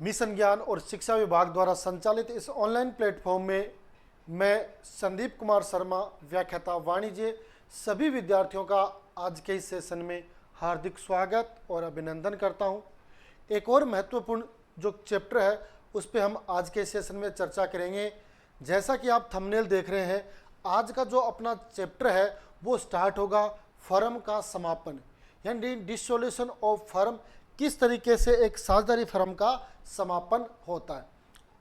Mission ज्ञान और शिक्षा विभाग द्वारा संचालित इस ऑनलाइन प्लेटफॉर्म में मैं संदीप कुमार शर्मा, व्याख्याता वाणिज्य, सभी विद्यार्थियों का आज के इस सेशन में हार्दिक स्वागत और अभिनंदन करता हूं। एक और महत्वपूर्ण जो चैप्टर है उस पर हम आज के सेशन में चर्चा करेंगे। जैसा कि आप थंबनेल देख रहे हैं, आज का जो अपना चैप्टर है वो स्टार्ट होगा फर्म का समापन, यानी डिसोल्यूशन ऑफ फर्म, किस तरीके से एक साझेदारी फर्म का समापन होता है।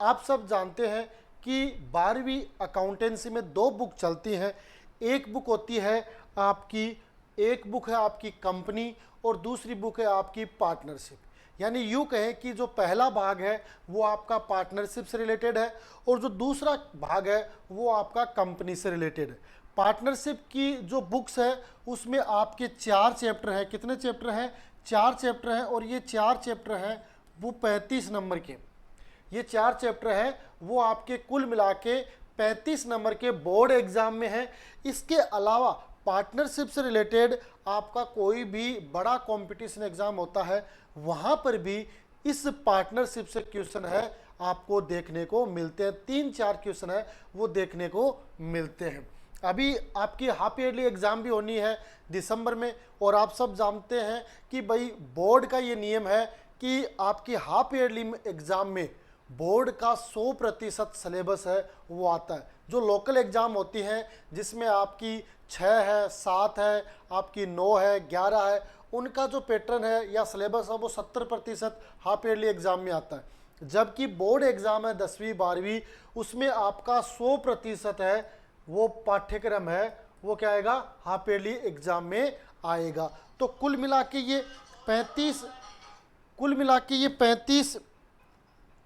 आप सब जानते हैं कि 12वीं अकाउंटेंसी में दो बुक चलती हैं। एक बुक होती है एक बुक है आपकी कंपनी और दूसरी बुक है आपकी पार्टनरशिप। यानी यूँ कहें कि जो पहला भाग है वो आपका पार्टनरशिप से रिलेटेड है और जो दूसरा भाग है वो आपका कंपनी से रिलेटेड है। पार्टनरशिप की जो बुक्स है उसमें आपके 4 चैप्टर हैं। कितने चैप्टर हैं? 4 चैप्टर हैं और ये 4 चैप्टर हैं वो 35 नंबर के। ये 4 चैप्टर हैं वो आपके कुल मिला के 35 नंबर के बोर्ड एग्जाम में है। इसके अलावा पार्टनरशिप से रिलेटेड आपका कोई भी बड़ा कंपटीशन एग्जाम होता है, वहाँ पर भी इस पार्टनरशिप से क्वेश्चन है आपको देखने को मिलते हैं। 3-4 क्वेश्चन है वो देखने को मिलते हैं। अभी आपकी हाफ ईयरली एग्ज़ाम भी होनी है दिसंबर में, और आप सब जानते हैं कि भाई बोर्ड का ये नियम है कि आपकी हाफ ईयरली एग्ज़ाम में बोर्ड का 100% सिलेबस है वो आता है। जो लोकल एग्ज़ाम होती हैं जिसमें आपकी 6 है, 7 है, आपकी 9 है, 11 है, उनका जो पैटर्न है या सिलेबस है वो 70% हाफ ईयरली एग्ज़ाम में आता है। जबकि बोर्ड एग्ज़ाम है 10वीं 12वीं, उसमें आपका 100% है वो पाठ्यक्रम है वो क्या आएगा, हाफ ईयरली एग्ज़ाम में आएगा। तो कुल मिला के ये 35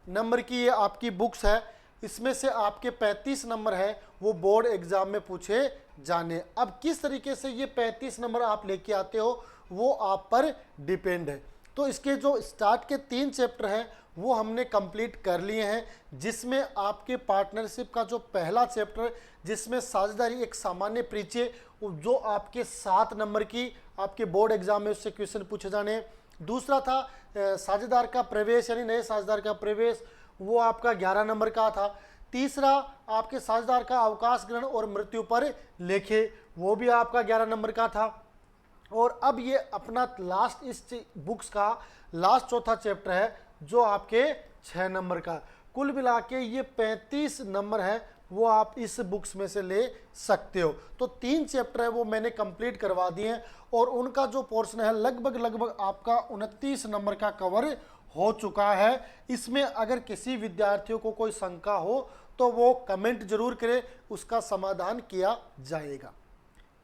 नंबर की ये आपकी बुक्स है। इसमें से आपके 35 नंबर है वो बोर्ड एग्जाम में पूछे जाने। अब किस तरीके से ये 35 नंबर आप लेके आते हो वो आप पर डिपेंड है। तो इसके जो स्टार्ट के 3 चैप्टर हैं वो हमने कंप्लीट कर लिए हैं, जिसमें आपके पार्टनरशिप का जो पहला चैप्टर जिसमें साझेदारी एक सामान्य परिचय, जो आपके 7 नंबर की आपके बोर्ड एग्जाम में उससे क्वेश्चन पूछे जाने। दूसरा था साझेदार का प्रवेश, यानी नए साझेदार का प्रवेश, वो आपका 11 नंबर का था। तीसरा आपके साझेदार का अवकाश ग्रहण और मृत्यु पर लेखे, वो भी आपका 11 नंबर का था। और अब ये अपना लास्ट इस बुक्स का लास्ट चौथा चैप्टर है जो आपके 6 नंबर का। कुल मिला के ये 35 नंबर है वो आप इस बुक्स में से ले सकते हो। तो 3 चैप्टर है वो मैंने कंप्लीट करवा दिए हैं और उनका जो पोर्शन है लगभग आपका 29 नंबर का कवर हो चुका है। इसमें अगर किसी विद्यार्थियों को कोई शंका हो तो वो कमेंट जरूर करे, उसका समाधान किया जाएगा।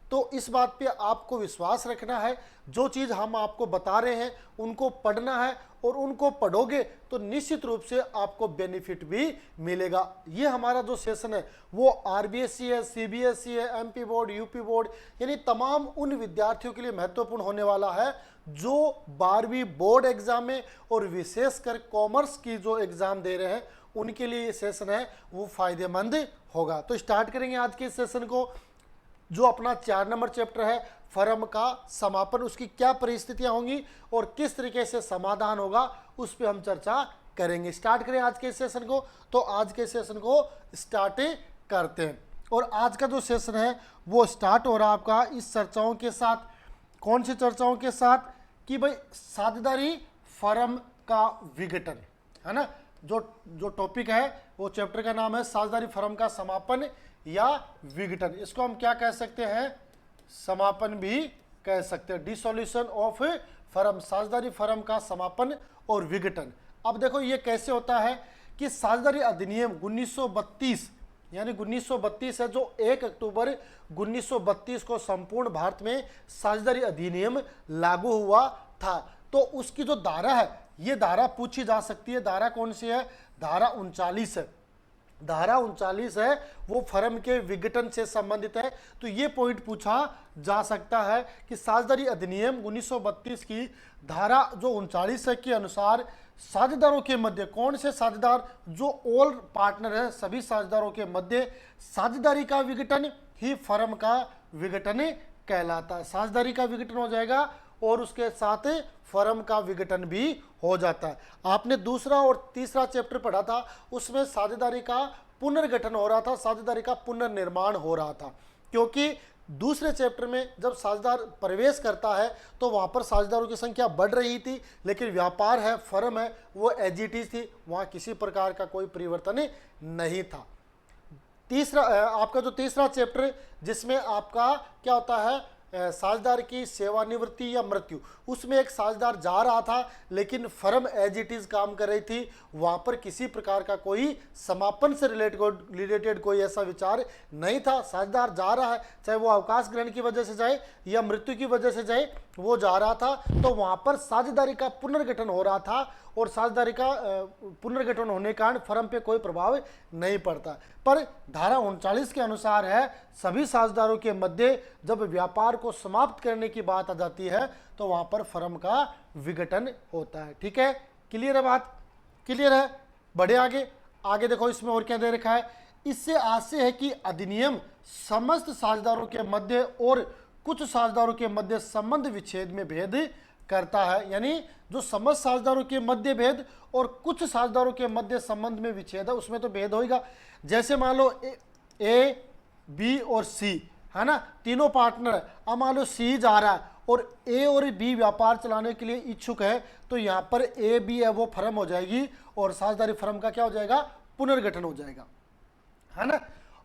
तो इस बात पे आपको विश्वास रखना है, जो चीज़ हम आपको बता रहे हैं उनको पढ़ना है और उनको पढ़ोगे तो निश्चित रूप से आपको बेनिफिट भी मिलेगा। ये हमारा जो सेशन है वो आरबीएसई है, सीबीएसई है, एमपी बोर्ड, यूपी बोर्ड, यानी तमाम उन विद्यार्थियों के लिए महत्वपूर्ण होने वाला है जो 12वीं बोर्ड एग्जाम में और विशेषकर कॉमर्स की जो एग्जाम दे रहे हैं उनके लिए ये सेशन है वो फायदेमंद होगा। तो स्टार्ट करेंगे आज के सेशन को। जो अपना 4 नंबर चैप्टर है फर्म का समापन, उसकी क्या परिस्थितियां होंगी और किस तरीके से समाधान होगा उस पर हम चर्चा करेंगे। स्टार्ट करें आज के सेशन को। तो आज के सेशन को स्टार्ट करते हैं और आज का जो सेशन है वो स्टार्ट हो रहा है आपका इस चर्चाओं के साथ। कौन सी चर्चाओं के साथ? कि भाई साझेदारी फर्म का विघटन, है ना। जो टॉपिक है वो चैप्टर का नाम है साझेदारी फर्म का समापन या विघटन। इसको हम क्या कह सकते हैं? समापन भी कह सकते हैं। डिसोल्यूशन ऑफ फर्म, साझेदारी फर्म का समापन और विघटन। अब देखो ये कैसे होता है कि साझेदारी अधिनियम 1932, यानी 1932 है जो 1 अक्टूबर 1932 को संपूर्ण भारत में साझेदारी अधिनियम लागू हुआ था। तो उसकी जो धारा है, ये धारा पूछी जा सकती है। धारा कौन सी है? धारा 39 है। धारा 39 है वो फर्म के विघटन से संबंधित है। तो ये पॉइंट पूछा जा सकता है कि साझेदारी अधिनियम 1932 की धारा जो 39 है के अनुसार साझेदारों के मध्य, कौन से साझेदार? जो ऑल पार्टनर है, सभी साझेदारों के मध्य साझेदारी का विघटन ही फर्म का विघटन कहलाता है। साझेदारी का विघटन हो जाएगा और उसके साथ फर्म का विघटन भी हो जाता है। आपने दूसरा और तीसरा चैप्टर पढ़ा था, उसमें साझेदारी का पुनर्गठन हो रहा था, साझेदारी का पुनर्निर्माण हो रहा था, क्योंकि दूसरे चैप्टर में जब साझेदार प्रवेश करता है तो वहाँ पर साझेदारों की संख्या बढ़ रही थी, लेकिन व्यापार है, फर्म है, वो एज इट इज थी, वहाँ किसी प्रकार का कोई परिवर्तन नहीं था। तीसरा आपका जो तीसरा चैप्टर जिसमें आपका क्या होता है, साझेदार की सेवानिवृत्ति या मृत्यु, उसमें एक साझेदार जा रहा था लेकिन फर्म एज इट इज काम कर रही थी, वहां पर किसी प्रकार का कोई समापन से रिलेटेड कोई ऐसा विचार नहीं था। साझेदार जा रहा है, चाहे वो अवकाश ग्रहण की वजह से जाए या मृत्यु की वजह से जाए, वो जा रहा था, तो वहां पर साझेदारी का पुनर्गठन हो रहा था और साझेदारी का पुनर्गठन होने के कारण फर्म पे कोई प्रभाव नहीं पड़ता। पर धारा 39 के अनुसार है, सभी साझेदारों के मध्य जब व्यापार को समाप्त करने की बात आ जाती है तो वहां पर फर्म का विघटन होता है। ठीक है, क्लियर है बात? क्लियर है? बढ़े आगे। आगे देखो इसमें और क्या दे रखा है, इससे आशय है कि अधिनियम समस्त साझेदारों के मध्य और कुछ साझेदारों के मध्य संबंध विच्छेद में भेद करता है। यानी जो समस्त साझेदारों के मध्य भेद और कुछ साझेदारों के मध्य संबंध में विच्छेद है, उसमें तो भेद होगा। जैसे मान लो ए, बी और सी है ना, तीनों पार्टनर है। अब मान लो सी जा रहा है और ए और बी व्यापार चलाने के लिए इच्छुक है, तो यहाँ पर ए बी है वो फर्म हो जाएगी और साझेदारी फर्म का क्या हो जाएगा, पुनर्गठन हो जाएगा, है ना।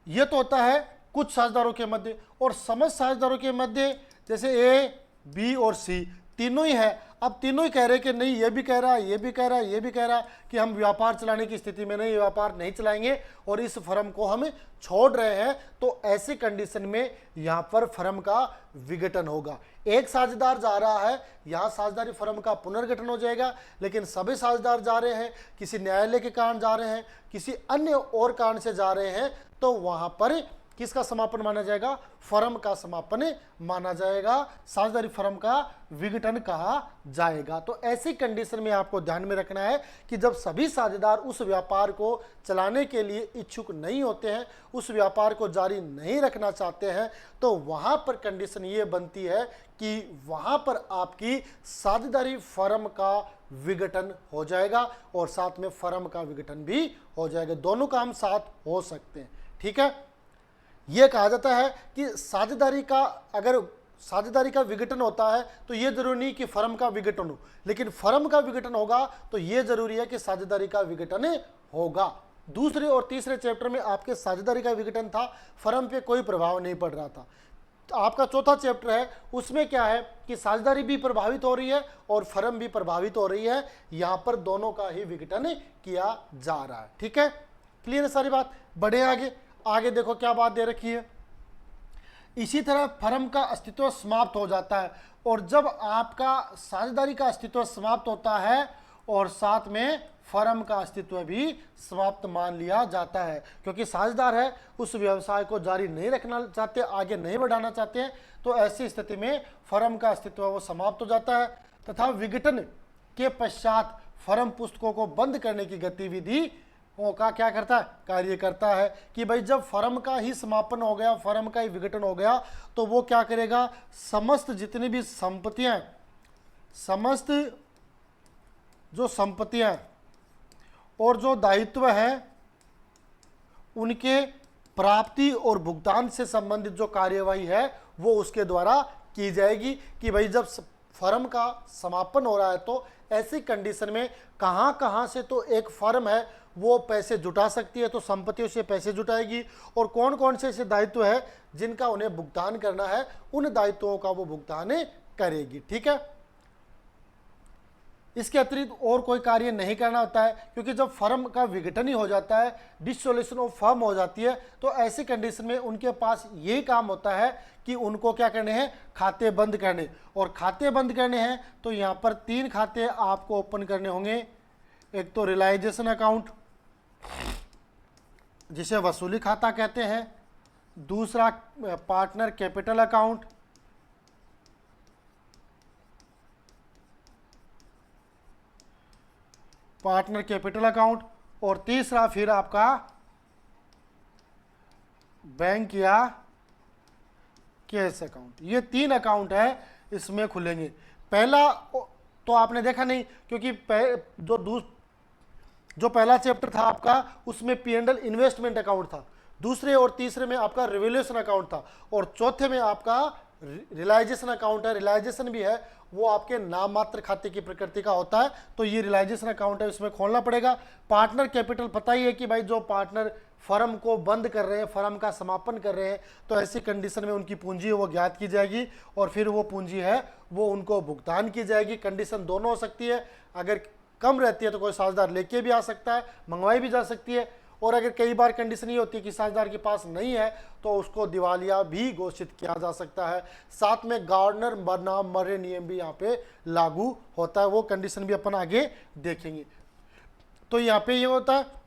ये तो होता है कुछ साझेदारों के मध्य। और समस्त साझेदारों के मध्य जैसे ए, बी और सी तीनों ही है। अब तीनों ही कह रहे कि नहीं, ये भी कह रहा है, ये भी कह रहा है, ये भी कह रहा है कि हम व्यापार चलाने की स्थिति में नहीं, व्यापार नहीं चलाएंगे और इस फर्म को हम छोड़ रहे हैं, तो ऐसी कंडीशन में यहाँ पर फर्म का विघटन होगा। एक साझेदार जा रहा है, यहाँ साझेदारी फर्म का पुनर्गठन हो जाएगा, लेकिन सभी साझेदार जा रहे हैं, किसी न्यायालय के कारण जा रहे हैं, किसी अन्य और कारण से जा रहे हैं, तो वहां पर किसका समापन माना जाएगा, फर्म का समापन माना जाएगा, साझेदारी फर्म का विघटन कहा जाएगा। तो ऐसी कंडीशन में आपको ध्यान में रखना है कि जब सभी साझेदार उस व्यापार को चलाने के लिए इच्छुक नहीं होते हैं, उस व्यापार को जारी नहीं रखना चाहते हैं, तो वहां पर कंडीशन ये बनती है कि वहां पर आपकी साझेदारी फर्म का विघटन हो जाएगा और साथ में फर्म का विघटन भी हो जाएगा। दोनों काम साथ हो सकते हैं। ठीक है, यह कहा जाता है कि साझेदारी का विघटन होता है तो यह जरूरी नहीं कि फर्म का विघटन हो, लेकिन फर्म का विघटन होगा तो यह जरूरी है कि साझेदारी का विघटन होगा। दूसरे और तीसरे चैप्टर में आपके साझेदारी का विघटन था, फर्म पे कोई प्रभाव नहीं पड़ रहा था। आपका चौथा चैप्टर है, उसमें क्या है कि साझेदारी भी प्रभावित हो रही है और फर्म भी प्रभावित हो रही है, यहां पर दोनों का ही विघटन किया जा रहा है। ठीक है, क्लियर है सारी बात? बढ़े आगे। आगे देखो क्या बात दे रखी है, इसी तरह फर्म का अस्तित्व समाप्त हो जाता है। और जब आपका साझेदारी का अस्तित्व समाप्त होता है और साथ में फर्म का अस्तित्व भी समाप्त मान लिया जाता है, क्योंकि साझेदार है उस व्यवसाय को जारी नहीं रखना चाहते, आगे नहीं बढ़ाना चाहते हैं, तो ऐसी स्थिति में फर्म का अस्तित्व वो समाप्त हो जाता है। तथा विघटन के पश्चात फर्म पुस्तकों को बंद करने की गतिविधि का क्या करता है, कार्य करता है कि भाई जब फर्म का ही समापन हो गया, फर्म का ही विघटन हो गया, तो वो क्या करेगा, समस्त जितनी भी संपत्तियां, समस्त जो संपत्तियां और जो दायित्व है उनके प्राप्ति और भुगतान से संबंधित जो कार्यवाही है वो उसके द्वारा की जाएगी। कि भाई जब फर्म का समापन हो रहा है तो ऐसी कंडीशन में कहां से तो एक फर्म है वो पैसे जुटा सकती है, तो संपत्तियों से पैसे जुटाएगी, और कौन कौन से ऐसे दायित्व है जिनका उन्हें भुगतान करना है, उन दायित्वों का वो भुगतान करेगी। ठीक है, इसके अतिरिक्त और कोई कार्य नहीं करना होता है, क्योंकि जब फर्म का विघटन ही हो जाता है, डिसोल्यूशन ऑफ फर्म हो जाती है, तो ऐसी कंडीशन में उनके पास यही काम होता है कि उनको क्या करने हैं, खाते बंद करने। और खाते बंद करने हैं तो यहाँ पर 3 खाते आपको ओपन करने होंगे। एक तो रियलाइजेशन अकाउंट जिसे वसूली खाता कहते हैं, दूसरा पार्टनर कैपिटल अकाउंट, और तीसरा फिर आपका बैंक या कैश अकाउंट। ये 3 अकाउंट है इसमें खुलेंगे। पहला तो आपने देखा नहीं, क्योंकि जो पहला चैप्टर था आपका उसमें P&L इन्वेस्टमेंट अकाउंट था, दूसरे और तीसरे में आपका रिवैल्यूएशन अकाउंट था, और चौथे में आपका रियलाइजेशन अकाउंट है। रियलाइजेशन भी है वो आपके नाम मात्र खाते की प्रकृति का होता है, तो ये रियलाइजेशन अकाउंट है, इसमें खोलना पड़ेगा। पार्टनर कैपिटल पता ही है कि भाई जो पार्टनर फर्म को बंद कर रहे हैं, फर्म का समापन कर रहे हैं, तो ऐसी कंडीशन में उनकी पूंजी है वो ज्ञात की जाएगी और फिर वो पूंजी है वो उनको भुगतान की जाएगी। कंडीशन दोनों हो सकती है, अगर कम रहती है तो कोई साझेदार लेके भी आ सकता है, मंगवाई भी जा सकती है, और अगर कई बार कंडीशन ये होती है कि साझेदार के पास नहीं है तो उसको दिवालिया भी घोषित किया जा सकता है। साथ में गवर्नर बनाम मर्रे नियम भी यहाँ पे लागू होता है, वो कंडीशन भी अपन आगे देखेंगे। तो यहाँ पे ये होता है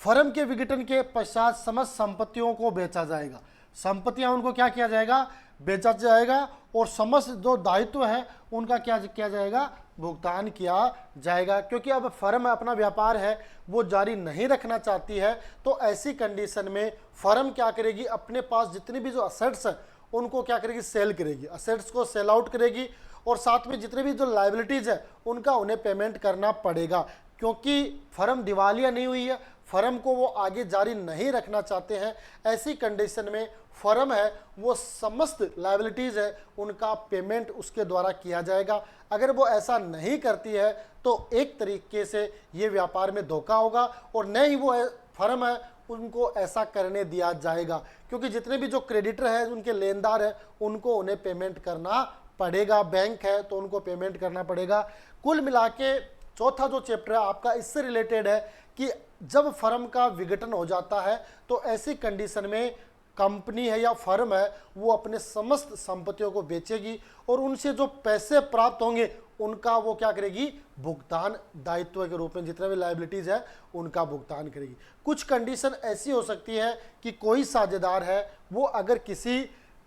फर्म के विघटन के पश्चात समस्त संपत्तियों को बेचा जाएगा। संपत्तियां उनको क्या किया जाएगा, बेचा जाएगा, और समस्त जो दायित्व है उनका क्या किया जाएगा, भुगतान किया जाएगा। क्योंकि अब फर्म अपना व्यापार है वो जारी नहीं रखना चाहती है, तो ऐसी कंडीशन में फर्म क्या करेगी, अपने पास जितनी भी जो असेट्स है उनको क्या करेगी, सेल करेगी, असेट्स को सेल आउट करेगी, और साथ में जितने भी जो लायबिलिटीज है उनका उन्हें पेमेंट करना पड़ेगा। क्योंकि फर्म दिवालिया नहीं हुई है, फर्म को वो आगे जारी नहीं रखना चाहते हैं, ऐसी कंडीशन में फर्म है वो समस्त लायबिलिटीज है उनका पेमेंट उसके द्वारा किया जाएगा। अगर वो ऐसा नहीं करती है तो एक तरीके से ये व्यापार में धोखा होगा, और न ही वो फर्म है उनको ऐसा करने दिया जाएगा, क्योंकि जितने भी जो क्रेडिटर है उनके लेनदार है उनको उन्हें पेमेंट करना पड़ेगा। बैंक है तो उनको पेमेंट करना पड़ेगा। कुल मिला के चौथा जो चैप्टर है आपका इससे रिलेटेड है कि जब फर्म का विघटन हो जाता है तो ऐसी कंडीशन में कंपनी है या फर्म है वो अपने समस्त संपत्तियों को बेचेगी, और उनसे जो पैसे प्राप्त होंगे उनका वो क्या करेगी, भुगतान दायित्व के रूप में जितने भी लायबिलिटीज है उनका भुगतान करेगी। कुछ कंडीशन ऐसी हो सकती है कि कोई साझेदार है वो अगर किसी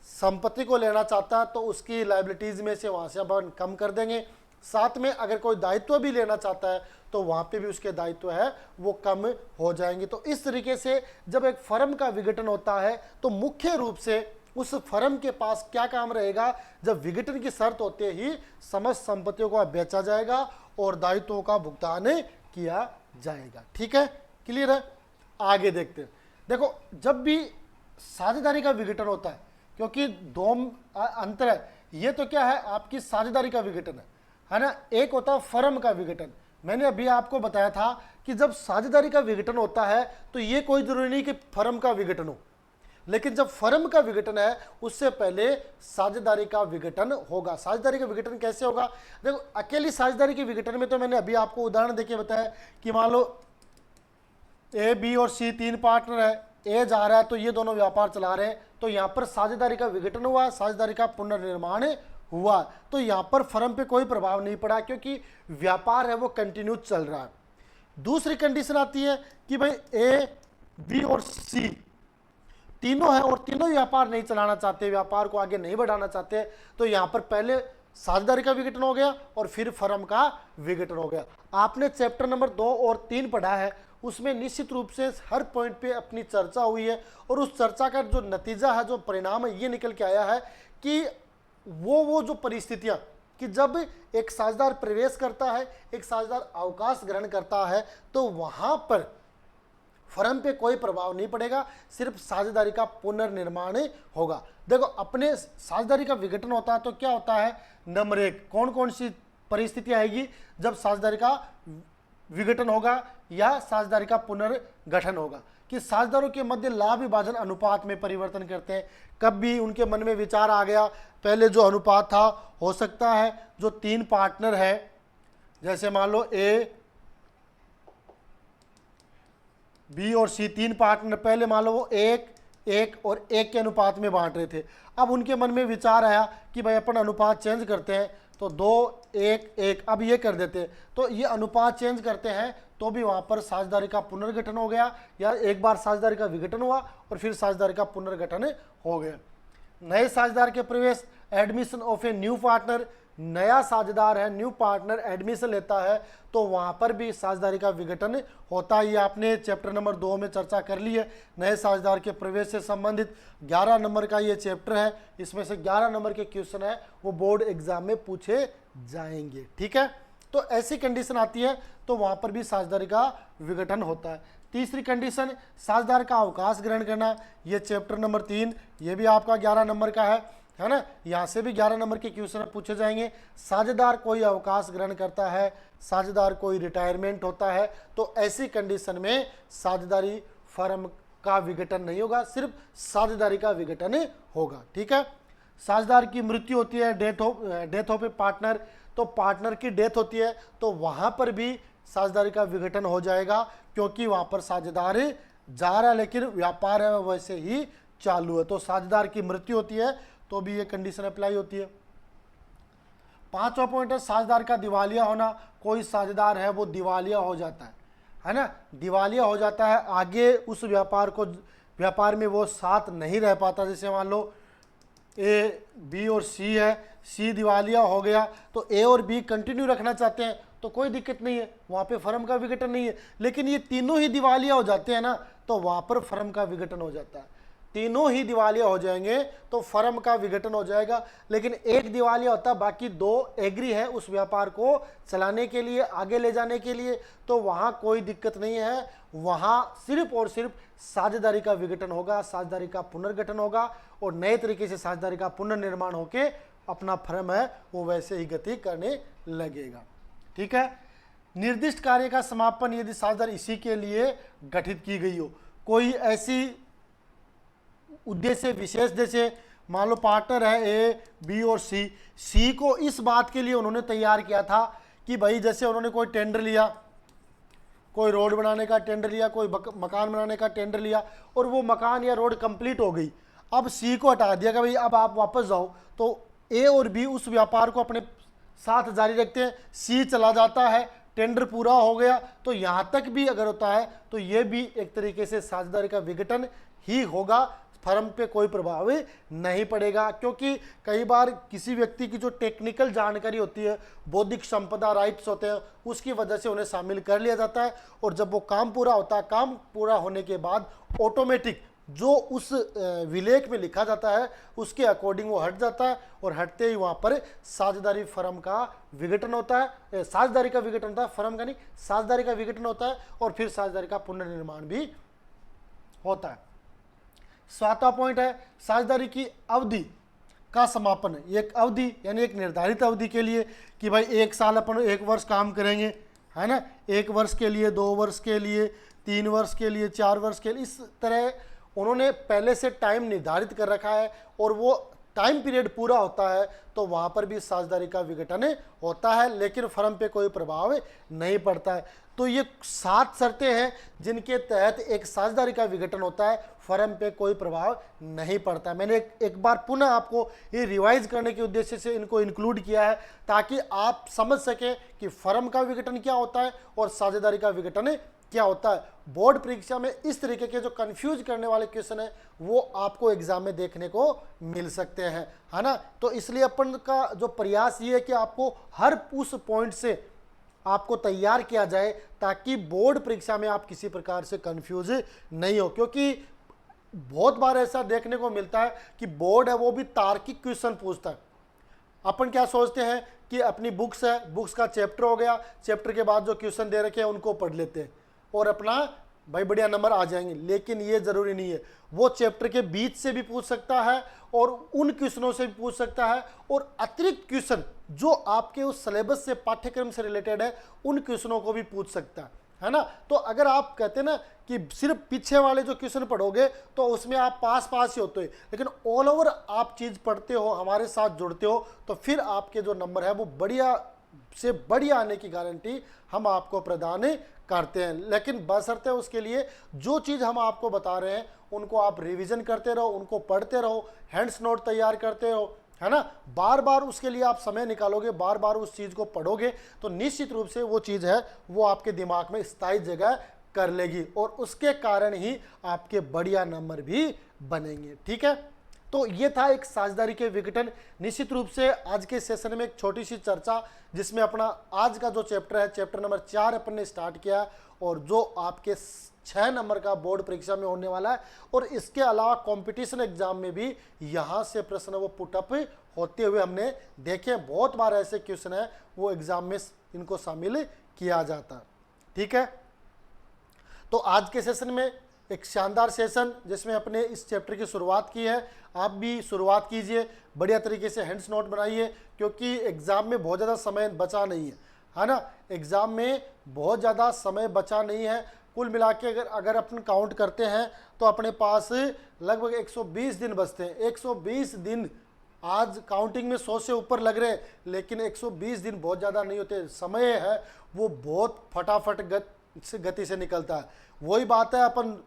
संपत्ति को लेना चाहता है तो उसकी लायबिलिटीज में से वहाँ से अपन कम कर देंगे, साथ में अगर कोई दायित्व भी लेना चाहता है तो वहाँ पे भी उसके दायित्व है वो कम हो जाएंगे। तो इस तरीके से जब एक फर्म का विघटन होता है तो मुख्य रूप से उस फर्म के पास क्या काम रहेगा, जब विघटन की शर्त होते ही समस्त संपत्तियों को बेचा जाएगा और दायित्वों का भुगतान किया जाएगा। ठीक है, क्लियर है। आगे देखते हैं। देखो जब भी साझेदारी का विघटन होता है, क्योंकि दो अंतर है, ये तो क्या है आपकी साझेदारी का विघटन है ना, एक होता है फर्म का विघटन। मैंने अभी आपको बताया था कि जब साझेदारी का विघटन होता है तो ये कोई जरूरी नहीं कि फर्म का विघटन हो, लेकिन जब फर्म का विघटन है उससे पहले साझेदारी का विघटन होगा। साझेदारी का विघटन कैसे होगा, देखो अकेली साझेदारी के विघटन में तो मैंने अभी आपको उदाहरण देके बताया कि मान लो ए, बी और सी तीन पार्टनर है, ए जा रहा है तो ये दोनों व्यापार चला रहे हैं, तो यहाँ पर साझेदारी का विघटन हुआ, साझेदारी का पुनर्निर्माण हुआ, तो यहाँ पर फर्म पे कोई प्रभाव नहीं पड़ा क्योंकि व्यापार है वो कंटिन्यू चल रहा है। दूसरी कंडीशन आती है कि भाई ए, बी और सी तीनों है और तीनों व्यापार नहीं चलाना चाहते, व्यापार को आगे नहीं बढ़ाना चाहते, तो यहाँ पर पहले साझेदारी का विघटन हो गया और फिर फर्म का विघटन हो गया। आपने चैप्टर नंबर 2 और 3 पढ़ा है, उसमें निश्चित रूप से हर पॉइंट पे अपनी चर्चा हुई है, और उस चर्चा का जो नतीजा है, जो परिणाम है, ये निकल के आया है कि वो जो परिस्थितियां कि जब एक साझेदार प्रवेश करता है, एक साझेदार अवकाश ग्रहण करता है, तो वहां पर फर्म पे कोई प्रभाव नहीं पड़ेगा, सिर्फ साझेदारी का पुनर्निर्माण होगा। देखो अपने साझेदारी का विघटन होता है तो क्या होता है, नंबर 1 कौन कौन सी परिस्थितियां आएगी जब साझेदारी का विघटन होगा या साझेदारी का पुनर्गठन होगा, कि साझेदारों के मध्य लाभ विभाजन अनुपात में परिवर्तन करते हैं। कब भी उनके मन में विचार आ गया, पहले जो अनुपात था, हो सकता है जो 3 पार्टनर है, जैसे मान लो ए, बी और सी 3 पार्टनर, पहले मान लो वो 1 और 1 के अनुपात में बांट रहे थे। अब उनके मन में विचार आया कि भाई अपन अनुपात चेंज करते हैं, तो 2-1-1 अब ये कर देते हैं, तो ये अनुपात चेंज करते हैं, तो भी वहाँ पर साझेदारी का पुनर्गठन हो गया, या एक बार साझेदारी का विघटन हुआ और फिर साझेदारी का पुनर्गठन हो गया। नए साझेदार के प्रवेश, admission of a new partner, नया साझेदार है, न्यू पार्टनर एडमिशन लेता है, तो वहां पर भी साझेदारी का विघटन होता है। ये आपने चैप्टर नंबर 2 में चर्चा कर ली है। नए साझेदार के प्रवेश से संबंधित 11 नंबर का ये चैप्टर है। इसमें से 11 नंबर के क्वेश्चन है वो बोर्ड एग्जाम में पूछे जाएंगे। ठीक है, तो ऐसी कंडीशन आती है तो वहां पर भी साझेदारी का विघटन होता है। तीसरी कंडीशन, साझेदार का अवकाश ग्रहण करना। ये चैप्टर नंबर 3, ये भी आपका 11 नंबर का है ना। यहाँ से भी 11 नंबर के क्वेश्चन पूछे जाएंगे। साझेदार कोई अवकाश ग्रहण करता है, साझेदार कोई रिटायरमेंट होता है, तो ऐसी कंडीशन में साझेदारी फर्म का विघटन नहीं होगा, सिर्फ साझेदारी का विघटन होगा। ठीक है, साझेदार की मृत्यु होती है, डेथ ऑफ ए पार्टनर, तो पार्टनर की डेथ होती है तो वहां पर भी साझेदारी का विघटन हो जाएगा, क्योंकि वहां पर साझेदार जा रहा है लेकिन व्यापार है वैसे ही चालू है। तो साझेदार की मृत्यु होती है तो भी ये कंडीशन अप्लाई होती है। 5वां पॉइंट है साझेदार का दिवालिया होना। कोई साझेदार है वो दिवालिया हो जाता है ना, दिवालिया हो जाता है, आगे उस व्यापार में वो साथ नहीं रह पाता। जैसे मान लो ए, बी और सी है, सी दिवालिया हो गया तो ए और बी कंटिन्यू रखना चाहते हैं तो कोई दिक्कत नहीं है, वहाँ पे फर्म का विघटन नहीं है। लेकिन ये तीनों ही दिवालिया हो जाते हैं ना, तो वहाँ पर फर्म का विघटन हो जाता है। तीनों ही दिवालिया हो जाएंगे तो फर्म का विघटन हो जाएगा। लेकिन एक दिवालिया होता है, बाकी 2 एग्री है उस व्यापार को चलाने के लिए, आगे ले जाने के लिए, तो वहाँ कोई दिक्कत नहीं है। वहाँ सिर्फ और सिर्फ साझेदारी का विघटन होगा, साझेदारी का पुनर्गठन होगा और नए तरीके से साझेदारी का पुनर्निर्माण होके अपना फर्म है वो वैसे ही गति करने लगेगा। ठीक है, निर्दिष्ट कार्य का समापन यदि साझेदारी इसी के लिए गठित की गई हो, कोई ऐसी उद्देश्य विशेष, जैसे मान लो पार्टनर है ए, बी और सी को इस बात के लिए उन्होंने तैयार किया था कि भाई जैसे उन्होंने कोई टेंडर लिया, कोई रोड बनाने का टेंडर लिया, कोई मकान बनाने का टेंडर लिया और वो मकान या रोड कंप्लीट हो गई। अब सी को हटा दिया कि भाई अब आप वापस जाओ, तो ए और बी उस व्यापार को अपने साथ जारी रखते हैं, सी चला जाता है, टेंडर पूरा हो गया। तो यहाँ तक भी अगर होता है तो ये भी एक तरीके से साझेदारी का विघटन ही होगा, फर्म पे कोई प्रभाव नहीं पड़ेगा। क्योंकि कई बार किसी व्यक्ति की जो टेक्निकल जानकारी होती है, बौद्धिक संपदा राइट्स होते हैं, उसकी वजह से उन्हें शामिल कर लिया जाता है और जब वो काम पूरा होता है, काम पूरा होने के बाद ऑटोमेटिक जो उस विलेख में लिखा जाता है उसके अकॉर्डिंग वो हट जाता है और हटते ही वहाँ पर साझेदारी फर्म का विघटन होता है, साझेदारी का विघटन होता है, फर्म का नहीं, साझेदारी का विघटन होता है और फिर साझेदारी का पुनर्निर्माण भी होता है। 7वां पॉइंट है साझेदारी की अवधि का समापन। एक अवधि यानी एक निर्धारित अवधि के लिए कि भाई 1 साल अपन 1 वर्ष काम करेंगे, है ना, 1 वर्ष के लिए, 2 वर्ष के लिए, 3 वर्ष के लिए, 4 वर्ष के लिए, इस तरह उन्होंने पहले से टाइम निर्धारित कर रखा है और वो टाइम पीरियड पूरा होता है तो वहाँ पर भी साझेदारी का विघटन होता है, लेकिन फर्म पे कोई प्रभाव नहीं पड़ता है। तो ये 7 शर्तें हैं जिनके तहत एक साझेदारी का विघटन होता है, फर्म पे कोई प्रभाव नहीं पड़ता। मैंने एक बार पुनः आपको ये रिवाइज करने के उद्देश्य से इनको इंक्लूड किया है ताकि आप समझ सकें कि फर्म का विघटन क्या होता है और साझेदारी का विघटन क्या होता है। बोर्ड परीक्षा में इस तरीके के जो कंफ्यूज करने वाले क्वेश्चन है वो आपको एग्जाम में देखने को मिल सकते हैं, है ना। तो इसलिए अपन का जो प्रयास ये है कि आपको हर उस पॉइंट से आपको तैयार किया जाए ताकि बोर्ड परीक्षा में आप किसी प्रकार से कंफ्यूज नहीं हो। क्योंकि बहुत बार ऐसा देखने को मिलता है कि बोर्ड है वो भी तार्किक क्वेश्चन पूछता है। अपन क्या सोचते हैं कि अपनी बुक्स है, बुक्स का चैप्टर हो गया, चैप्टर के बाद जो क्वेश्चन दे रखे हैं उनको पढ़ लेते हैं और अपना भाई बढ़िया नंबर आ जाएंगे, लेकिन ये जरूरी नहीं है। वो चैप्टर के बीच से भी पूछ सकता है और उन क्वेश्चनों से भी पूछ सकता है और अतिरिक्त क्वेश्चन जो आपके उस सिलेबस से, पाठ्यक्रम से रिलेटेड है, उन क्वेश्चनों को भी पूछ सकता है ना। तो अगर आप कहते हैं ना कि सिर्फ पीछे वाले जो क्वेश्चन पढ़ोगे तो उसमें आप पास ही होते हो, लेकिन ऑल ओवर आप चीज़ पढ़ते हो, हमारे साथ जुड़ते हो, तो फिर आपके जो नंबर है वो बढ़िया से बढ़िया आने की गारंटी हम आपको प्रदान करते हैं। लेकिन बशर्ते उसके लिए जो चीज़ हम आपको बता रहे हैं उनको आप रिवीजन करते रहो, उनको पढ़ते रहो, हैंड्स नोट तैयार करते रहो, है ना। बार बार उसके लिए आप समय निकालोगे, बार बार उस चीज़ को पढ़ोगे तो निश्चित रूप से वो चीज़ है वो आपके दिमाग में स्थायी जगह कर लेगी और उसके कारण ही आपके बढ़िया नंबर भी बनेंगे। ठीक है, तो ये था एक साझेदारी के विघटन। निश्चित रूप से आज के सेशन में एक छोटी सी चर्चा, जिसमें अपना आज का जो चैप्टर है, चैप्टर नंबर 4 अपन ने स्टार्ट किया, और जो आपके 6 नंबर का बोर्ड परीक्षा में होने वाला है। और इसके अलावा कंपटीशन एग्जाम में भी यहाँ से प्रश्न वो पुटअप होते हुए हमने देखे। बहुत बार ऐसे क्वेश्चन है वो एग्जाम में इनको शामिल किया जाता है। ठीक है, तो आज के सेशन में एक शानदार सेशन जिसमें अपने इस चैप्टर की शुरुआत की है। आप भी शुरुआत कीजिए, बढ़िया तरीके से हैंड्स नोट बनाइए, क्योंकि एग्ज़ाम में बहुत ज़्यादा समय बचा नहीं है ना। एग्ज़ाम में बहुत ज़्यादा समय बचा नहीं है। कुल मिला के अगर अपन काउंट करते हैं तो अपने पास लगभग 120 दिन बचते हैं। 120 दिन, आज काउंटिंग में 100 से ऊपर लग रहे हैं, लेकिन 120 दिन बहुत ज़्यादा नहीं होते। समय है वो बहुत फटाफट गति से निकलता है। वही बात है, अपन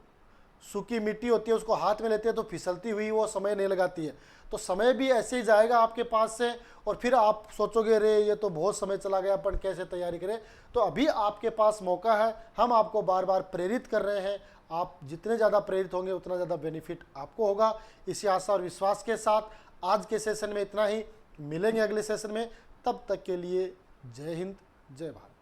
सूखी मिट्टी होती है उसको हाथ में लेते हैं तो फिसलती हुई वो समय नहीं लगाती है। तो समय भी ऐसे ही जाएगा आपके पास से, और फिर आप सोचोगे रे ये तो बहुत समय चला गया, अपन कैसे तैयारी करें। तो अभी आपके पास मौका है, हम आपको बार बार प्रेरित कर रहे हैं। आप जितने ज़्यादा प्रेरित होंगे उतना ज़्यादा बेनिफिट आपको होगा। इसी आशा और विश्वास के साथ आज के सेशन में इतना ही। मिलेंगे अगले सेशन में, तब तक के लिए जय हिंद, जय भारत।